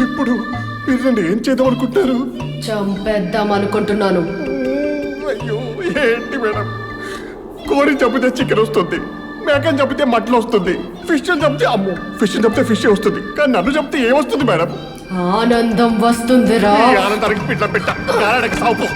ఇప్పుడు మీరు ఏం చేద్దాం అనుకుంటారు? చంపేద్దాం అనుకుంటున్నాను. అయ్యో ఏంటి మేడం, కోడి చంపితే చికెన్ వస్తుంది, మేకని చంపితే మటన్ వస్తుంది, ఫిష్ చంపితే అమ్మో ఫిష్ చంపితే ఫిష్ వస్తుంది, కానీ నన్ను చంపితే ఏమొస్తుంది మేడం? ఆనందం వస్తుందిరా. ఆనందానికి పిట్ట పిట్ట కారానికి సాపు.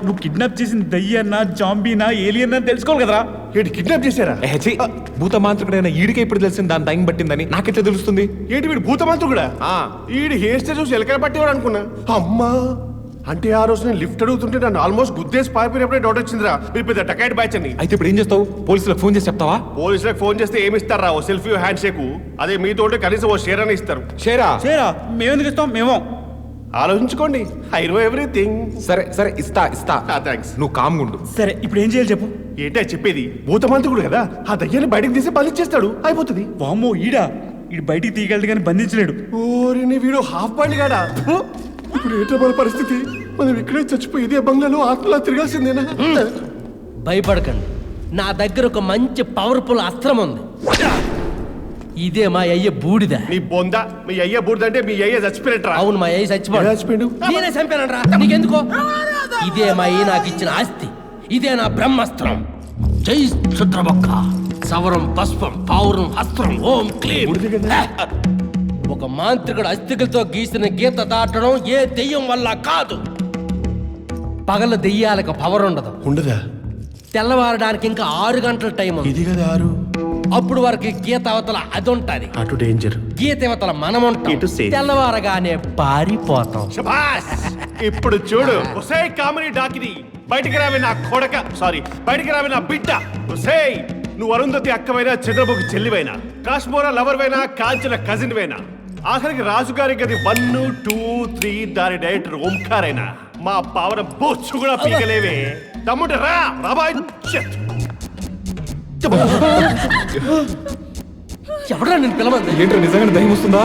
నువ్వు కిడ్నాప్ చేసిన దయ్యన్నా జాంబీనా ఏలియన్నా తెలుసుకోవాలి కదరా. ఏంటి కిడ్నాప్ చేశారా? భూత మాంత్రికుడైన ఈడికే ఇప్పుడు తెలిసింది దాని టైం పట్టిందని నాకెట్లా తెలుస్తుంది? ఏంటి వీడు భూతమంతుడు? ఈడు హెయిర్ స్టైల్ చూసి ఎలకల పట్టేవాడు అనుకున్నా. అమ్మా, అంటే ఆ రోజు నేను లిఫ్ట్ అడుగుతుంటే నన్ను ఆల్మోస్ట్ గుద్దేసి పారిపోయినప్పుడే డౌట్ వచ్చిందిరా, మీరు పెద్ద డకాయిట్ బ్యాచ్ అని. అయితే ఇప్పుడు ఏం చేస్తావు? పోలీసులకు ఫోన్ చేసి చెప్తావా? పోలీసులకు ఫోన్ చేస్తే ఏమి ఇస్తారా? ఓ సెల్ఫీ హ్యాండ్ షేక్. అదే మీతో కనీసం ఓ షేర్ అని ఇస్తారు. షేరా? మేమెందుకు ఇస్తాం? మేము ఆలోచించుకోండి. I know everything. సరే సరే ఇస్తా ఇస్తా. థ్యాంక్స్. నువ్వు కామ్గా ఉండు. సరే ఇప్పుడు ఏం చేయాలి చెప్పు. ఏంటో చెప్పేది, భూతమంతుడు కదా, ఆ దయ్యాన్ని బయటకు తీసి బంధించేస్తాడు, అయిపోతుంది. వామ్మో ఈడా, ఈడు బయటికి తీయగలడు కానీ బంధించలేడు. ఓరిని వీడు హాఫ్ బాయిల్ గాడా? ఇప్పుడు ఏంటో మన పరిస్థితి? మనం ఇక్కడే చచ్చిపోయి ఇదే బంగ్లాలో ఆత్మలా తిరగాల్సిందేనా? భయపడకండి, నా దగ్గర ఒక మంచి పవర్ఫుల్ అస్త్రం ఉంది. ఇదే మా అయ్య బూడిద. నీ బొంద, మీ అయ్య బూడిదంటే మీ అయ్య చచ్చిపోయినట్రా. అవును, మా అయ్య చచ్చిపోయాడు. నేనే చంపానరా, నీకెందుకో? ఇదే మా అయ్య నాకు ఇచ్చిన ఆస్తి, ఇదే నా బ్రహ్మాస్త్రం. జై క్షుద్రబొక్క, సవరం పస్పం పావురం హస్త్రం ఓం క్లీం. ఒక మాంత్రికుడు అస్థికలతో గీసిన గీత దాటడం ఏ దెయ్యం వల్ల కాదు. పగల దెయ్యాలకు పవర్ ఉండదు. ఉండదా? తెల్లవారడానికి ఇంకా 6 గంటల టైం ఉంది. ఇది కదా 6. అప్పుడు వరకు గీత అవతల అది ఉంటది, అటు డేంజర్. గీత అవతల మనం ఉంటాం. ఇటు సేఫ్. తెల్లవారగానే పారిపోతాం. శభాష్! ఇప్పుడు చూడు, ఒసే కామెడీ డాకిని, బయటికి రావి నా కొడక, సారీ బయటికి రావి నా బిడ్డ. ఒసే, నువ్వు అరుంధతి అక్కవైనా, చంద్రబాబుకి చెల్లివైనా, కాశ్మోరా లవర్ వైనా, కాంచన కజిన్ వైనా, ఆఖరికి రాజుగారి గది 1, 2, 3 దాని డైరెక్టర్ ఓంకారైనా మా పావన బొచ్చు కూడా పీకలేవే. తమ్ముడు రా రాబాయ్. ఎవరా నేను పిలవండి? ఏంటో నిజంగా దయ్యం వస్తుందా?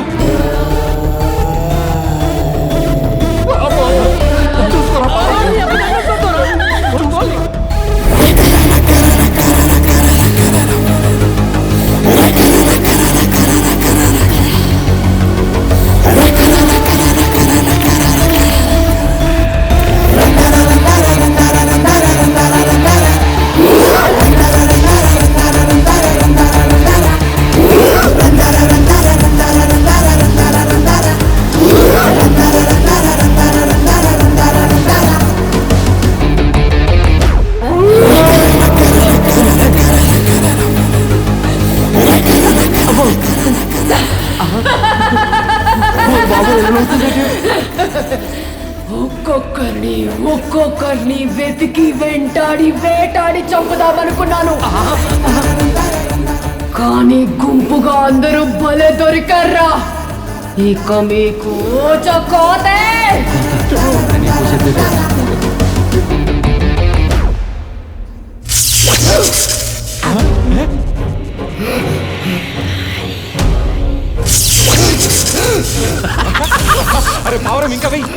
ఒక్కొక్కరిని వెతికి వేటాడి చంపుదామనుకున్నాను. కానీ గుంపుగా అందరూ భలే దొరికారా. ఇక మీకు కోతే అరే పావురం ఇంకా వెయ్యి.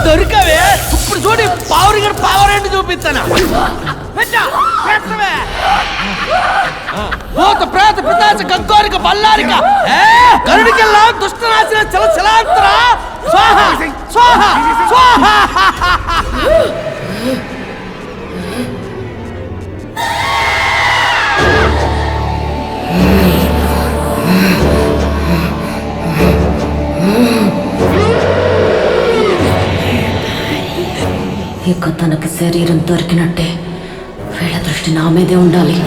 దొరికవే. ఇప్పుడు చూడు పవర్ ఏంటి చూపిస్తాను. భూత ప్రేత పితాచ గంగోరిక బల్లారిక గరుడికెల్లా దుష్టనాశన చల చలాంతర స్వాహ స్వాహ స్వాహ. ఇక తనకి శరీరం దొరికినట్టే. వీళ్ళ దృష్టి నా మీదే ఉండాలి.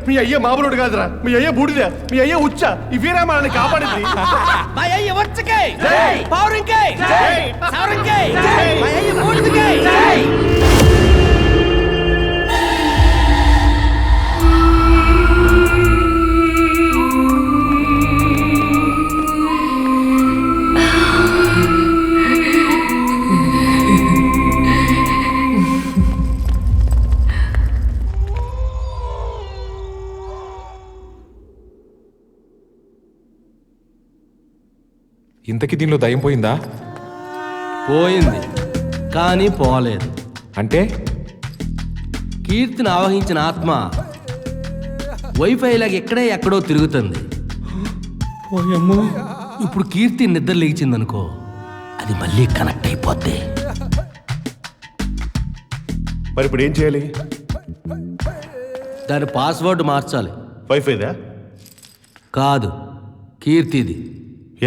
మీ అయ్య మామూలుడు కాదురా. మీ అయ్య బూడిద. మీ అయ్య ఉచ్చ. ఈ వీరామాన్ని కాపాడింది. మా అయ్య వచ్చకే పౌరింకే సౌరింకే మా అయ్య బూడిదకే. ఇంతకీ దీనిలో దయ్యం పోయిందా? పోయింది కానీ పోలేదు. అంటే కీర్తిని ఆవహించిన ఆత్మ వైఫై లాగా ఎక్కడో తిరుగుతుంది. ఇప్పుడు కీర్తి నిద్ర లేచిందనుకో, అది మళ్ళీ కనెక్ట్ అయిపోద్ది. మరి ఇప్పుడు ఏం చేయాలి? దాని పాస్వర్డ్ మార్చాలి. వైఫైదా? కాదు, కీర్తిది.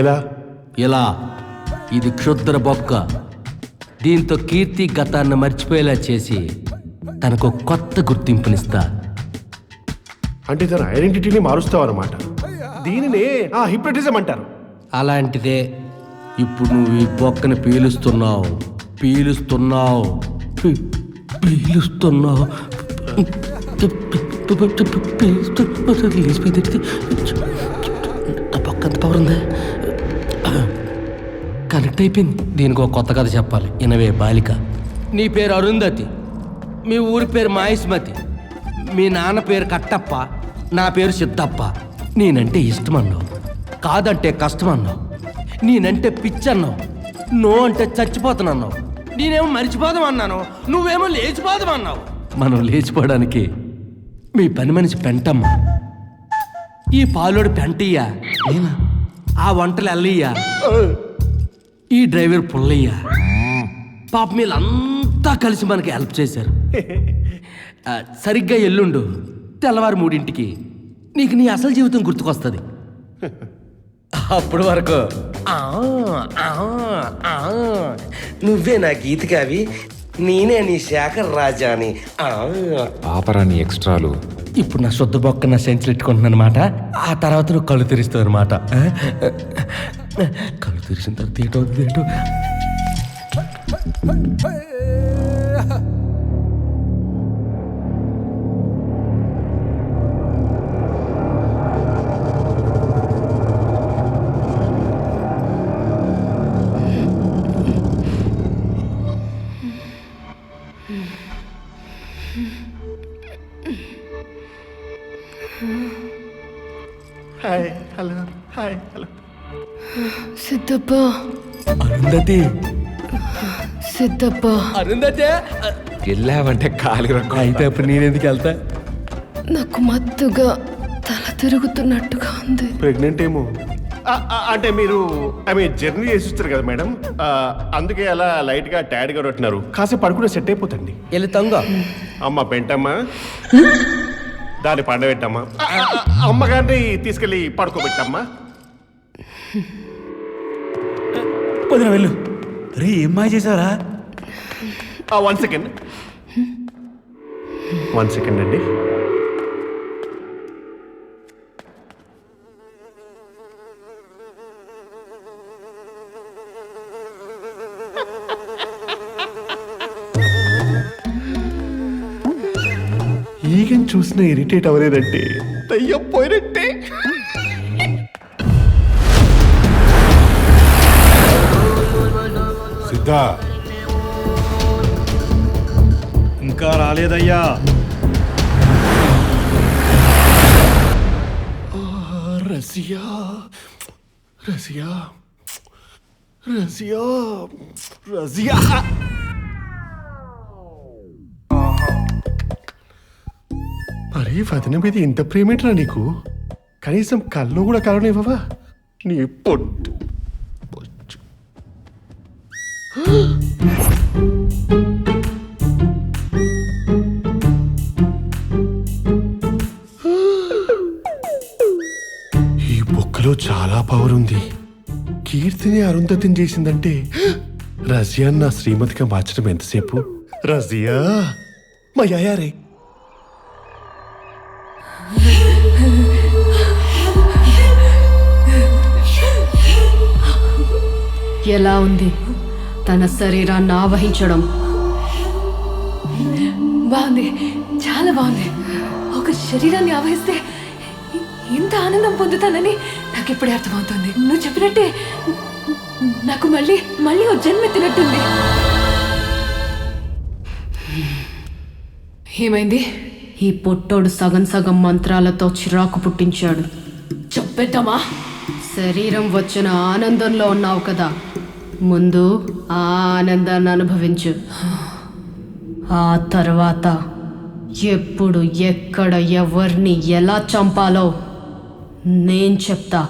ఎలా? ఇలా ఇది క్షుద్ర బొక్క. దీంతో కీర్తి గతాన్ని మర్చిపోయేలా చేసి తనకు కొత్త గుర్తింపునిస్తా. అంటే తన ఐడెంటిటీని మారుస్తావన్నమాట. దీనినే హిప్నటిజం అంటారు. అలాంటిదే. ఇప్పుడు నువ్వు ఈ బొక్కని పీలుస్తున్నావు. బొక్కంత పవర్ ఉందా? కనెక్ట్ అయిపోయింది. దీనికి ఒక కొత్త కథ చెప్పాలి. ఇనవే బాలిక. నీ పేరు అరుంధతి, మీ ఊరి పేరు మాయిస్మతి, మీ నాన్న పేరు కట్టప్ప, నా పేరు సిద్ధప్ప. నేనంటే ఇష్టం అన్నావు, కాదంటే కష్టం అన్నావు, నేనంటే పిచ్చి అన్నావు, నో అంటే చచ్చిపోతానన్నావు. నేనేమో మరిచిపోదాం అన్నాను, నువ్వేమో లేచిపోదాం అన్నావు. మనం లేచిపోవడానికి మీ పని మనిషి పెంటమ్మ, ఈ పాలోడు పెంటయ్యా, ఆ వంటలు అల్లయ్యా, ఈ డ్రైవర్ పుల్లయ్యా. పాప వీళ్ళంతా కలిసి మనకి హెల్ప్ చేశారు. సరిగ్గా ఎల్లుండు తెల్లవారు 3ంటికి నీకు నీ అసలు జీవితం గుర్తుకొస్తుంది. అప్పుడు వరకు నువ్వే నా గీత కవి, నేనే నీ శేఖర్ రాజాని. పాపరా నీ ఎక్స్ట్రాలు. ఇప్పుడు నా శుద్ధ బొక్క నా సెంచులు ఎట్టుకుంటున్నాను అనమాట. ఆ తర్వాత నువ్వు కళ్ళు తెరుస్తావు అనమాట. కళ్ళు తెరిచిన తర్వాత ఏంటో hi hello hi hello. Siddhappa, Arundhati Siddhappa, Arundhati వెళ్ళావంటే కాలి రకం. అయితే అప్పుడు నేనెందుకు వెళ్తా? నాకు మత్తుగా తల తిరుగుతున్నట్టుగా ఉంది. ప్రెగ్నెంట్ ఏమో. అంటే మీరు జర్నీ చేసి వస్తారు కదా మేడం, అందుకే అలా లైట్ గా టైర్డ్ గా కొట్టినారు. కాసేపు పడుకుంటే సెట్ అయిపోతండి. వెళ్ళి తంగ అమ్మ పెంటమ్మా, దాన్ని పండబెట్టమ్మా, అమ్మగారిని తీసుకెళ్ళి పడుకోబెట్టమ్మా. వదిన వెళ్ళు. రే ఏం మాయ చేసావరా? 1 సెకండ్ 1 సెకండ్ అండి. ఈగని చూసిన ఇరిటేట్ అవ్వలేదంటే దయ్యం పోయినట్టే. సిద్ధా, ఇంకా రాలేదయ్యా. రజియా రజియా రజియా రజియా. మరి వదిన మీద ఇంత ప్రేమేంట్రా నీకు? కనీసం కళ్ళు కూడా కలవనివ్వవా? నీ పొట్టు పొచ్చు. ఈ బొక్కలో చాలా పవర్ ఉంది. కీర్తిని అరుంధతిని చేసిందంటే రజియా నా శ్రీమతిగా మార్చడం ఎంతసేపు? రజియా మా యాయారే. ఎలా ఉంది తన శరీరాన్ని ఆవహించడం? బాగుంది, చాలా బాగుంది. ఒక శరీరాన్ని ఆవహిస్తే ఇంత ఆనందం పొందుతానని నాకు ఇప్పుడే అర్థమవుతుంది. నువ్వు చెప్పినట్టే నాకు మళ్ళీ మళ్ళీ ఓ జన్మెత్తినట్టుంది. ఏమైంది? ఈ పొట్టోడు సగం సగం మంత్రాలతో చిరాకు పుట్టించాడు. చెప్పేద్దామా? శరీరం వచ్చిన ఆనందంలో ఉన్నావు కదా, ముందు ఆ ఆనందాన్ని అనుభవించు. ఆ తర్వాత ఎప్పుడు ఎక్కడ ఎవరిని ఎలా చంపాలో నేను చెప్తా.